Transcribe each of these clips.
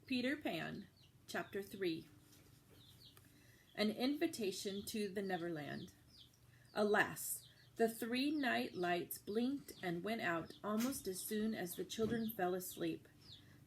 Peter Pan, Chapter 3. An Invitation to the Neverland. Alas, the 3 night lights blinked and went out almost as soon as the children fell asleep.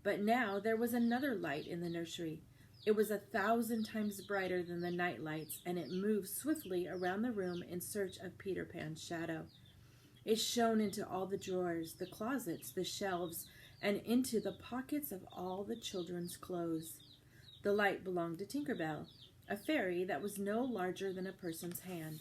But now there was another light in the nursery. It was 1,000 times brighter than the night lights, and it moved swiftly around the room in search of Peter Pan's shadow. It shone into all the drawers, the closets, the shelves, and into the pockets of all the children's clothes. The light belonged to Tinker Bell, a fairy that was no larger than a person's hand.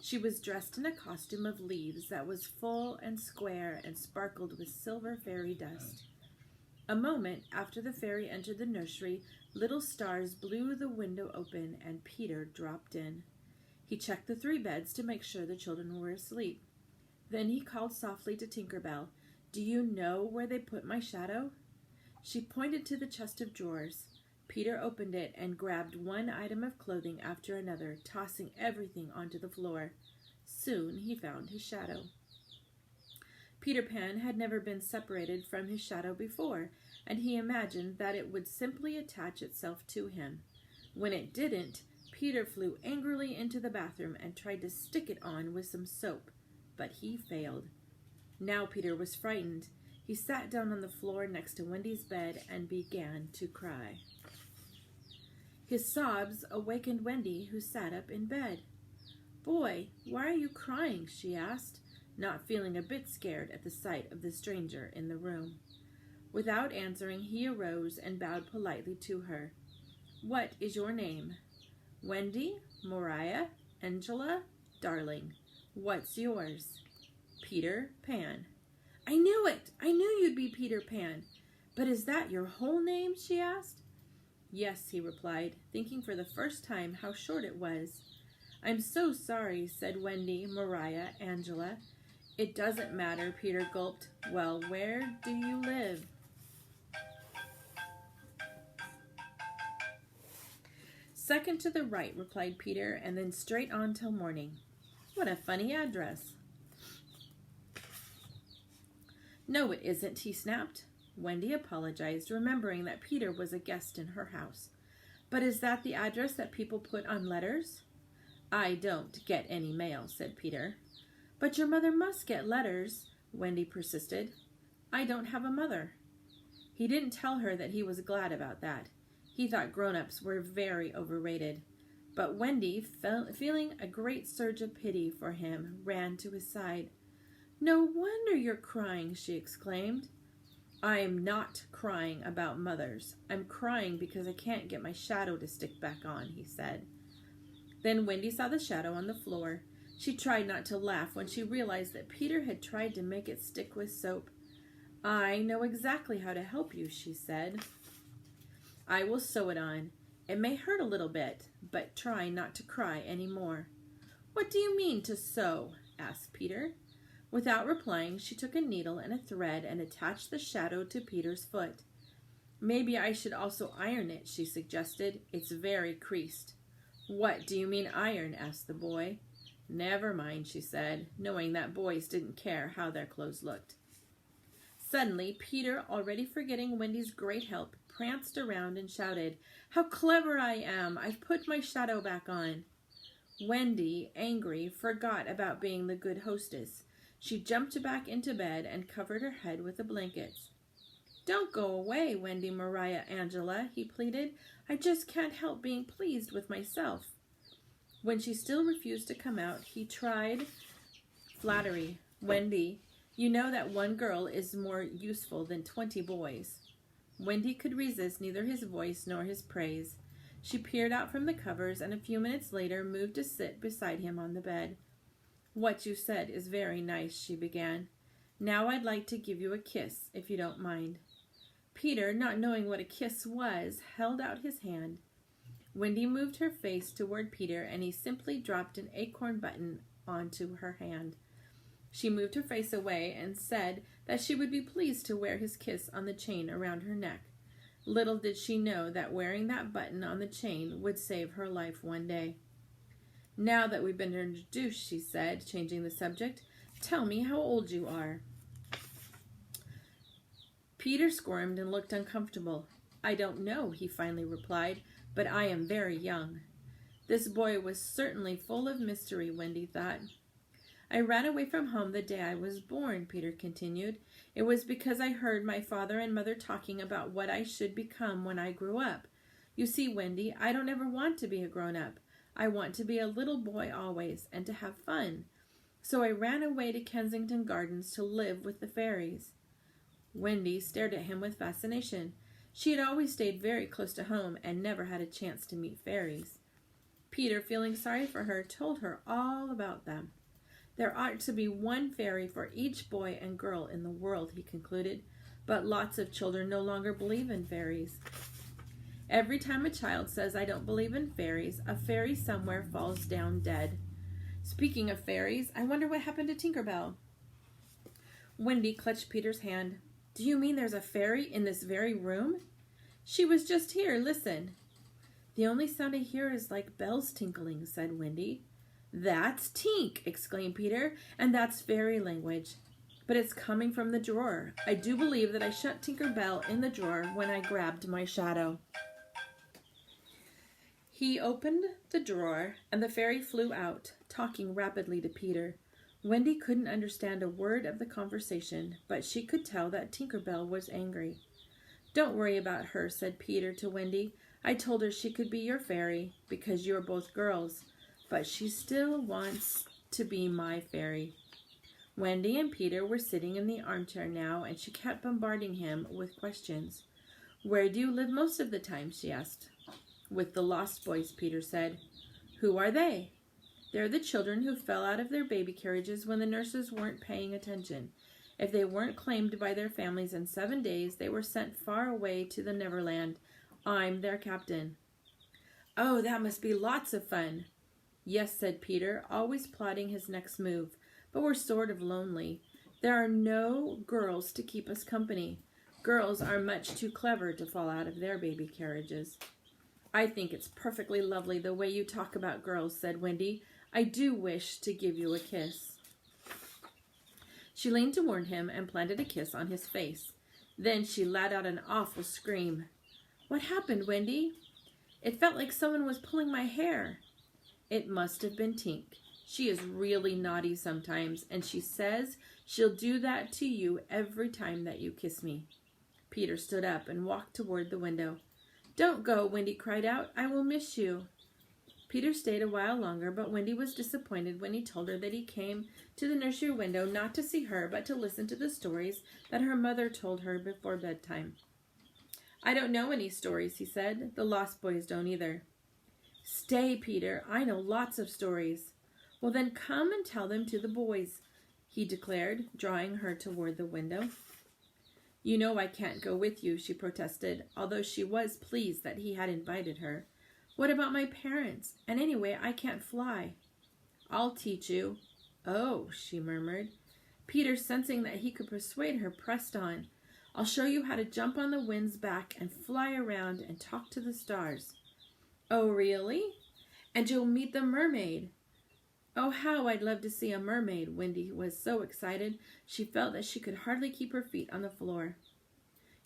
She was dressed in a costume of leaves that was full and square and sparkled with silver fairy dust. A moment after the fairy entered the nursery, little stars blew the window open and Peter dropped in. He checked the 3 beds to make sure the children were asleep. Then he called softly to Tinker Bell, "Do you know where they put my shadow?" She pointed to the chest of drawers. Peter opened it and grabbed one item of clothing after another, tossing everything onto the floor. Soon he found his shadow. Peter Pan had never been separated from his shadow before, and he imagined that it would simply attach itself to him. When it didn't, Peter flew angrily into the bathroom and tried to stick it on with some soap, but he failed. Now Peter was frightened. He sat down on the floor next to Wendy's bed and began to cry. His sobs awakened Wendy, who sat up in bed. "Boy, why are you crying?" she asked, not feeling a bit scared at the sight of the stranger in the room. Without answering, he arose and bowed politely to her. "What is your name?" "Wendy, Mariah, Angela, Darling. What's yours?" "Peter Pan." "I knew it! I knew you'd be Peter Pan. But is that your whole name?" she asked. "Yes," he replied, thinking for the first time how short it was. "I'm so sorry," said Wendy, Mariah, Angela. "It doesn't matter," Peter gulped. "Well, where do you live?" "Second to the right," replied Peter, "and then straight on till morning." "What a funny address." "No, it isn't," he snapped. Wendy apologized, remembering that Peter was a guest in her house. "But is that the address that people put on letters?" "I don't get any mail," said Peter. "But your mother must get letters," Wendy persisted. "I don't have a mother." He didn't tell her that he was glad about that. He thought grown-ups were very overrated. But Wendy, feeling a great surge of pity for him, ran to his side. "No wonder you're crying," she exclaimed. "I'm not crying about mothers. I'm crying because I can't get my shadow to stick back on," he said. Then Wendy saw the shadow on the floor. She tried not to laugh when she realized that Peter had tried to make it stick with soap. "I know exactly how to help you," she said. "I will sew it on. It may hurt a little bit, but try not to cry any more." "What do you mean to sew?" asked Peter. Without replying, she took a needle and a thread and attached the shadow to Peter's foot. "Maybe I should also iron it," she suggested. "It's very creased." "What do you mean iron?" asked the boy. "Never mind," she said, knowing that boys didn't care how their clothes looked. Suddenly, Peter, already forgetting Wendy's great help, pranced around and shouted, "How clever I am! I've put my shadow back on." Wendy, angry, forgot about being the good hostess. She jumped back into bed and covered her head with the blankets. "Don't go away, Wendy, Mariah, Angela," he pleaded. "I just can't help being pleased with myself." When she still refused to come out, he tried flattery. "Wendy, you know that one girl is more useful than 20 boys." Wendy could resist neither his voice nor his praise. She peered out from the covers and a few minutes later moved to sit beside him on the bed. "What you said is very nice," she began. "Now I'd like to give you a kiss, if you don't mind." Peter, not knowing what a kiss was, held out his hand. Wendy moved her face toward Peter, and he simply dropped an acorn button onto her hand. She moved her face away and said that she would be pleased to wear his kiss on the chain around her neck. Little did she know that wearing that button on the chain would save her life one day. "Now that we've been introduced," she said, changing the subject, "tell me how old you are." Peter squirmed and looked uncomfortable. I don't know, he finally replied, but I am very young. This boy was certainly full of mystery, Wendy thought. I ran away from home the day I was born, Peter continued. It was because I heard my father and mother talking about what I should become when I grew up. You see, Wendy, I don't ever want to be a grown-up. I want to be a little boy always, and to have fun. So I ran away to Kensington Gardens to live with the fairies. Wendy stared at him with fascination. She had always stayed very close to home and never had a chance to meet fairies. Peter, feeling sorry for her, told her all about them. There ought to be one fairy for each boy and girl in the world, he concluded, but lots of children no longer believe in fairies. Every time a child says, I don't believe in fairies, a fairy somewhere falls down dead. Speaking of fairies, I wonder what happened to Tinker Bell. Wendy clutched Peter's hand. Do you mean there's a fairy in this very room? She was just here, listen. The only sound I hear is like bells tinkling, said Wendy. That's Tink, exclaimed Peter, and that's fairy language. But it's coming from the drawer. I do believe that I shut Tinker Bell in the drawer when I grabbed my shadow. He opened the drawer, and the fairy flew out, talking rapidly to Peter. Wendy couldn't understand a word of the conversation, but she could tell that Tinker Bell was angry. Don't worry about her, said Peter to Wendy. I told her she could be your fairy, because you are both girls, but she still wants to be my fairy. Wendy and Peter were sitting in the armchair now, and she kept bombarding him with questions. Where do you live most of the time? She asked. With the Lost Boys, Peter said. Who are they? They're the children who fell out of their baby carriages when the nurses weren't paying attention. If they weren't claimed by their families in 7 days, they were sent far away to the Neverland. I'm their captain. Oh, that must be lots of fun. Yes, said Peter, always plotting his next move, but we're sort of lonely. There are no girls to keep us company. Girls are much too clever to fall out of their baby carriages. I think it's perfectly lovely the way you talk about girls, said Wendy. I do wish to give you a kiss. She leaned toward him and planted a kiss on his face. Then she let out an awful scream. What happened, Wendy? It felt like someone was pulling my hair. It must have been Tink. She is really naughty sometimes, and she says she'll do that to you every time that you kiss me. Peter stood up and walked toward the window. Don't go, Wendy cried out. I will miss you. Peter stayed a while longer, but Wendy was disappointed when he told her that he came to the nursery window not to see her, but to listen to the stories that her mother told her before bedtime. I don't know any stories, he said. The Lost Boys don't either. Stay, Peter. I know lots of stories. Well, then come and tell them to the boys, he declared, drawing her toward the window. You know I can't go with you, she protested, although she was pleased that he had invited her. What about my parents? And anyway, I can't fly. I'll teach you. Oh, she murmured. Peter, sensing that he could persuade her, pressed on. I'll show you how to jump on the wind's back and fly around and talk to the stars. Oh, really? And you'll meet the mermaid. Oh, how I'd love to see a mermaid. Wendy was so excited she felt that she could hardly keep her feet on the floor.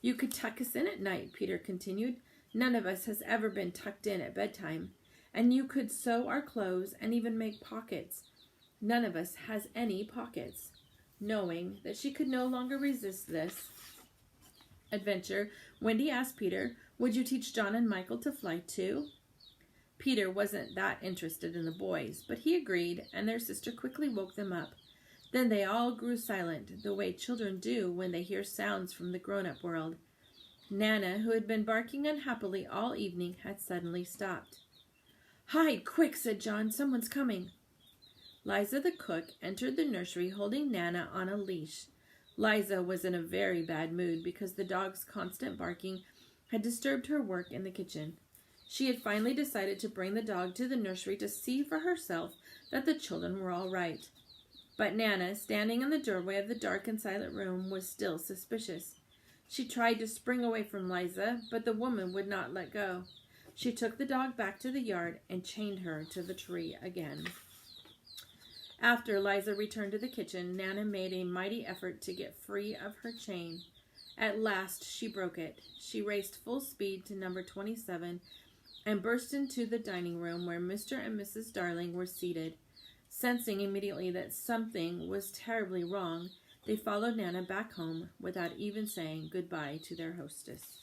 You could tuck us in at night, Peter continued. None of us has ever been tucked in at bedtime. And you could sew our clothes and even make pockets. None of us has any pockets. Knowing that she could no longer resist this adventure, Wendy asked Peter, would you teach John and Michael to fly too? Peter wasn't that interested in the boys, but he agreed, and their sister quickly woke them up. Then they all grew silent, the way children do when they hear sounds from the grown-up world. Nana, who had been barking unhappily all evening, had suddenly stopped. Hide, quick, said John. Someone's coming. Liza the cook entered the nursery holding Nana on a leash. Liza was in a very bad mood because the dog's constant barking had disturbed her work in the kitchen. She had finally decided to bring the dog to the nursery to see for herself that the children were all right. But Nana, standing in the doorway of the dark and silent room, was still suspicious. She tried to spring away from Liza, but the woman would not let go. She took the dog back to the yard and chained her to the tree again. After Liza returned to the kitchen, Nana made a mighty effort to get free of her chain. At last she broke it. She raced full speed to number 27 and burst into the dining room where Mr. and Mrs. Darling were seated. Sensing immediately that something was terribly wrong, they followed Nana back home without even saying goodbye to their hostess.